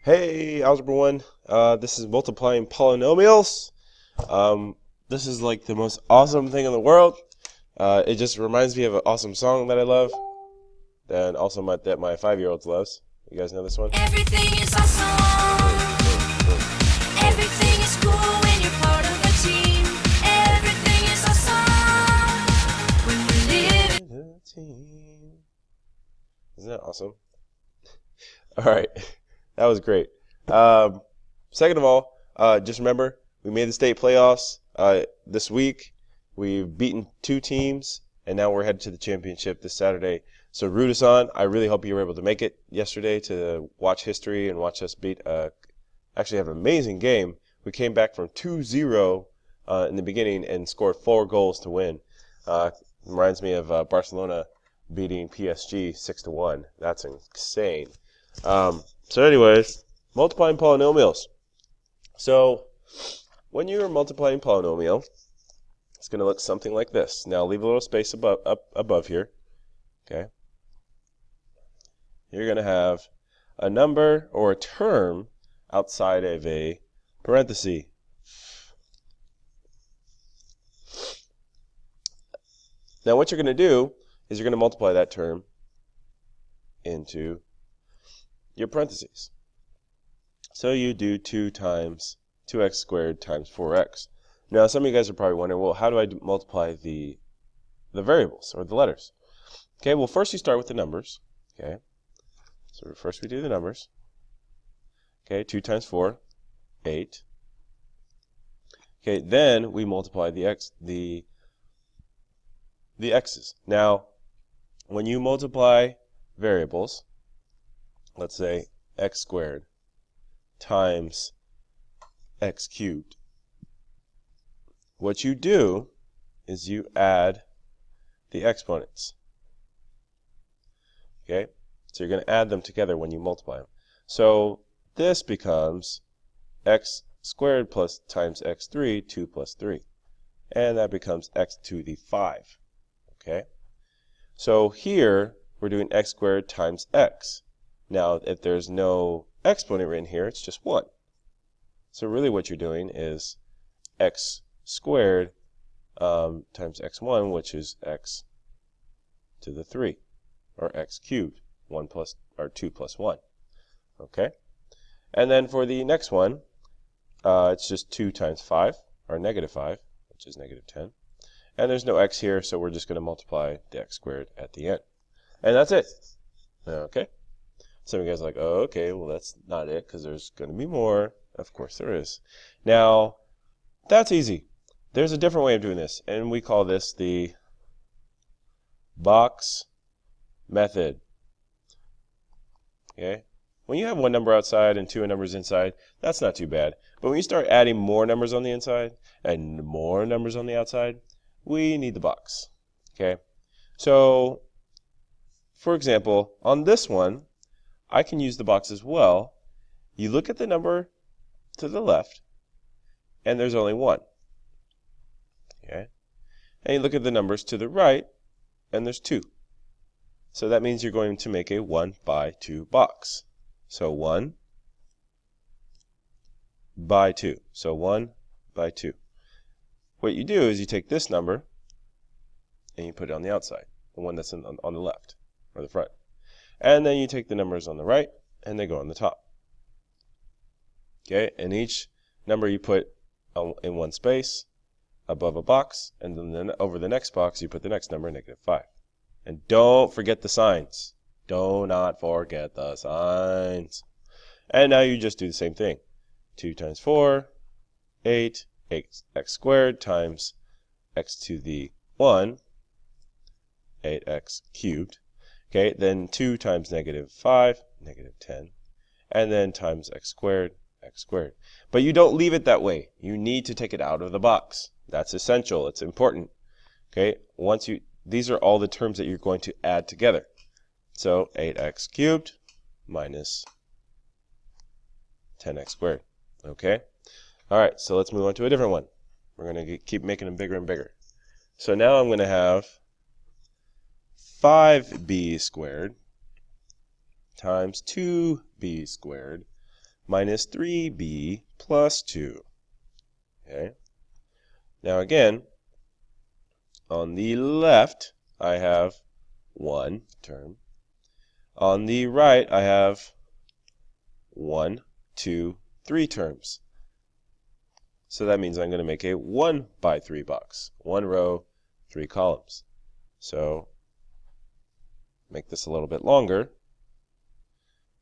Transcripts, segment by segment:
Hey, Algebra 1. This is Multiplying Polynomials. This is like the most awesome thing in the world. It just reminds me of an awesome song that I love, and also that my 5-year-old loves. You guys know this one? Everything is awesome. Everything is cool when you're part of a team. Everything is awesome when we live The team. Isn't that awesome? All right. That was great. Second of all, just remember, we made the state playoffs this week. We've beaten 2 teams, and now we're headed to the championship this Saturday. So root us on. I really hope you were able to make it yesterday to watch history and watch us actually have an amazing game. We came back from 2-0 in the beginning and scored 4 goals to win. Reminds me of Barcelona beating PSG 6-1. That's insane. So anyways, multiplying polynomials. So when you're multiplying polynomial, it's going to look something like this. Now leave a little space above here. Okay. You're going to have a number or a term outside of a parenthesis. Now what you're going to do is you're going to multiply that term into your parentheses. So you do 2 times 2x squared times 4x. Now some of you guys are probably wondering, well, how do I multiply the variables or the letters? Okay, well first you start with the numbers. Okay, so first we do the numbers. Okay, 2 times 4, 8. Okay, then we multiply the x's. Now, when you multiply variables, let's say x squared times x cubed, what you do is you add the exponents. Okay, so you're going to add them together when you multiply them. So this becomes x squared plus times x3, 2 plus 3. And that becomes x to the 5. Okay, so here we're doing x squared times x. Now, if there's no exponent written here, it's just 1. So really what you're doing is x squared times x1, which is x to the 3, or x cubed, 2 plus 1. Okay? And then for the next one, it's just 2 times 5, or negative 5, which is negative 10. And there's no x here, so we're just going to multiply the x squared at the end. And that's it. Okay? Some of you guys are like, oh, okay, well, that's not it, because there's going to be more. Of course there is. Now, that's easy. There's a different way of doing this, and we call this the box method. Okay? When you have one number outside and 2 numbers inside, that's not too bad. But when you start adding more numbers on the inside and more numbers on the outside, we need the box. Okay? So, for example, on this one, I can use the box as well. You look at the number to the left, and there's only 1. Okay? And you look at the numbers to the right, and there's 2. So that means you're going to make a 1 by 2 box. So 1 by 2. So 1 by 2. What you do is you take this number, and you put it on the outside, the one that's on the left, or the front. And then you take the numbers on the right, and they go on the top. Okay, and each number you put in one space above a box, and then over the next box you put the next number, negative 5. And don't forget the signs. Do not forget the signs. And now you just do the same thing. 2 times 4, 8, x squared times x to the 1, 8x cubed. Okay, then 2 times negative 5, negative 10. And then times x squared, x squared. But you don't leave it that way. You need to take it out of the box. That's essential. It's important. Okay, these are all the terms that you're going to add together. So 8x cubed minus 10x squared. Okay? All right, so let's move on to a different one. We're going to keep making them bigger and bigger. So now I'm going to have 5b squared times 2b squared minus 3b plus 2. Okay. Now again, on the left, I have one term. On the right, I have 1, 2, 3 terms. So that means I'm going to make a 1 by 3 box. 1 row, 3 columns. So make this a little bit longer.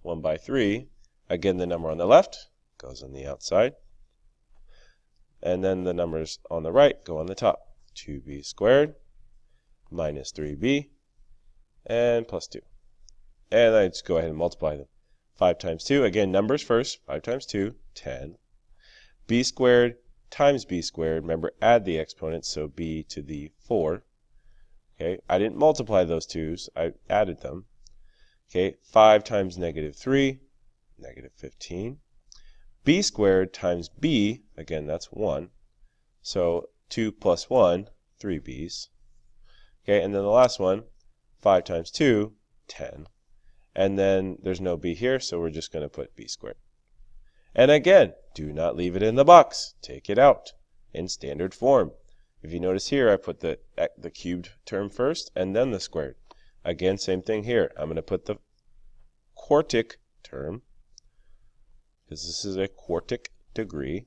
1 by 3. Again, the number on the left goes on the outside. And then the numbers on the right go on the top. 2b squared minus 3b and plus 2. And I just go ahead and multiply them. 5 times 2, again, numbers first. 5 times 2, 10. B squared times b squared. Remember, add the exponents, so b to the 4. Okay, I didn't multiply those 2's. I added them. Okay, 5 times negative 3, negative 15. B squared times b, again, that's 1. So 2 plus 1, 3b's. Okay, and then the last one, 5 times 2, 10. And then there's no b here, so we're just going to put b squared. And again, do not leave it in the box. Take it out in standard form. If you notice here, I put the cubed term first and then the squared. Again, same thing here. I'm going to put the quartic term, because this is a quartic degree.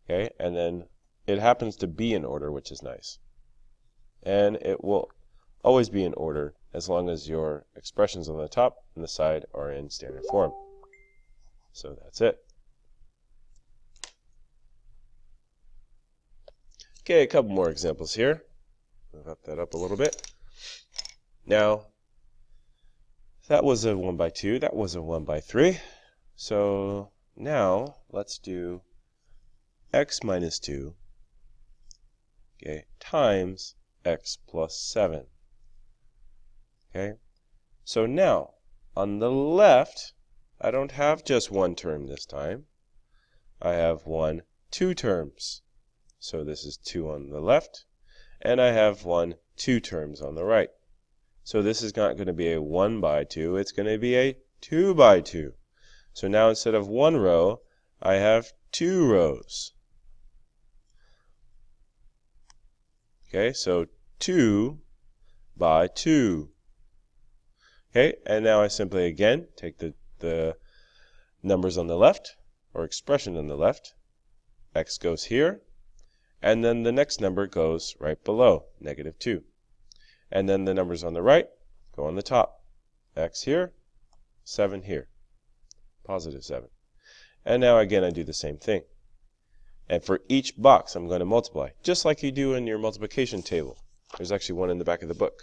Okay, and then it happens to be in order, which is nice. And it will always be in order as long as your expressions on the top and the side are in standard form. So that's it. Okay, a couple more examples here. Move that up a little bit. Now, that was a 1 by 2. That was a 1 by 3. So now let's do x minus 2, okay, times x plus 7. Okay, so now on the left, I don't have just one term this time. I have 2 terms. So this is 2 on the left, and I have 2 terms on the right. So this is not going to be a 1 by 2, it's going to be a 2 by 2. So now instead of 1 row, I have 2 rows. Okay, so 2 by 2. Okay, and now I simply again take the numbers on the left, or expression on the left. X goes here, and then the next number goes right below, negative 2. And then the numbers on the right go on the top. X here, 7 here, positive 7. And now again I do the same thing. And for each box I'm going to multiply, just like you do in your multiplication table. There's actually one in the back of the book,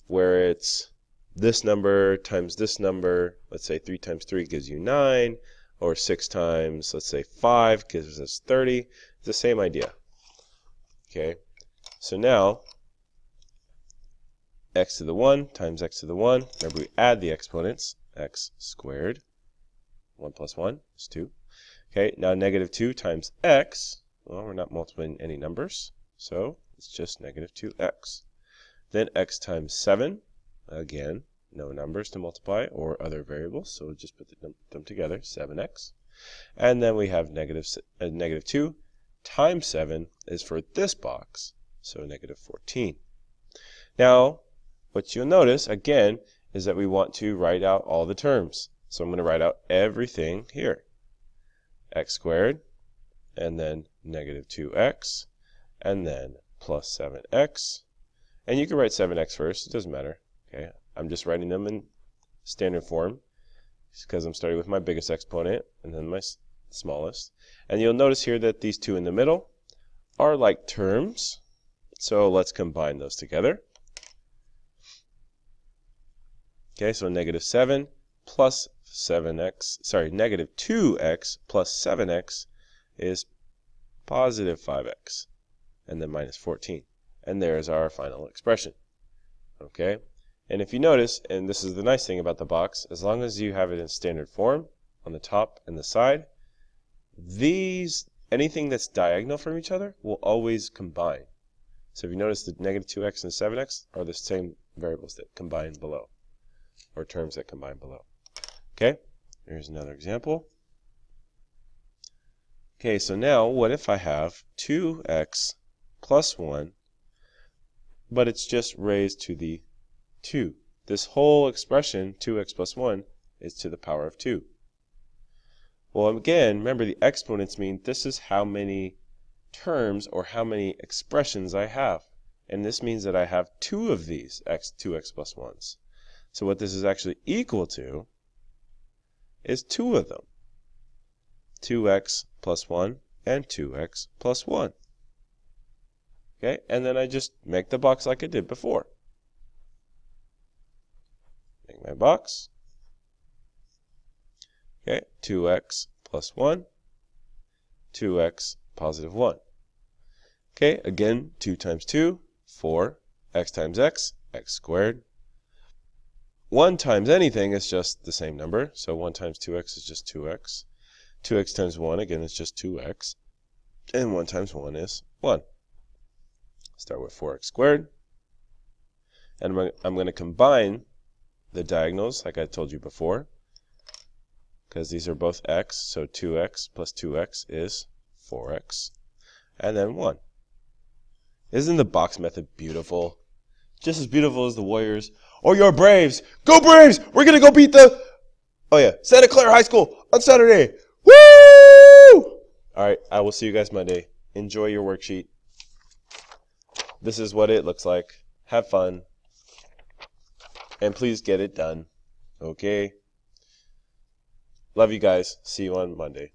where it's this number times this number. Let's say 3 times 3 gives you 9, or 6 times, let's say 5 gives us 30. It's the same idea. Okay, so now x to the 1 times x to the 1. Remember, we add the exponents. X squared. 1 plus 1 is 2. Okay, now negative 2 times x. Well, we're not multiplying any numbers, so it's just negative 2x. Then x times 7. Again, no numbers to multiply or other variables, so we'll just put them together, 7x. And then we have negative 2 times 7 is for this box, so negative 14. Now, what you'll notice, again, is that we want to write out all the terms. So I'm going to write out everything here. X squared, and then negative 2x, and then plus 7x. And you can write 7x first, it doesn't matter. Okay, I'm just writing them in standard form because I'm starting with my biggest exponent and then my smallest. And you'll notice here that these two in the middle are like terms. So let's combine those together. Okay, so negative 7 plus 7x, sorry, negative 2x plus 7x is positive 5x, and then minus 14. And there's our final expression. Okay, and if you notice, and this is the nice thing about the box, as long as you have it in standard form on the top and the side, anything that's diagonal from each other will always combine. So if you notice, the negative 2x and 7x are the same variables that combine below, or terms that combine below. Okay, here's another example. Okay, so now what if I have 2x plus 1, but it's just raised to the 2? This whole expression, 2x plus 1, is to the power of 2. Well, again, remember the exponents mean this is how many terms or how many expressions I have. And this means that I have 2 of these 2x plus 1s. So what this is actually equal to is 2 of them. 2x plus 1 and 2x plus 1. Okay, and then I just make the box like I did before. Make my box. Okay, 2x plus 1, 2x positive 1. Okay, again, 2 times 2, 4, x times x, x squared. 1 times anything is just the same number, so 1 times 2x is just 2x. 2x times 1, again, is just 2x. And 1 times 1 is 1. Start with 4x squared. And I'm going to combine the diagonals like I told you before, because these are both x, so 2x plus 2x is 4x, and then 1. Isn't the box method beautiful? Just as beautiful as the Warriors or your Braves. Go Braves! We're going to go beat the, Santa Clara High School on Saturday. Woo! All right, I will see you guys Monday. Enjoy your worksheet. This is what it looks like. Have fun. And please get it done. Okay? Love you guys. See you on Monday.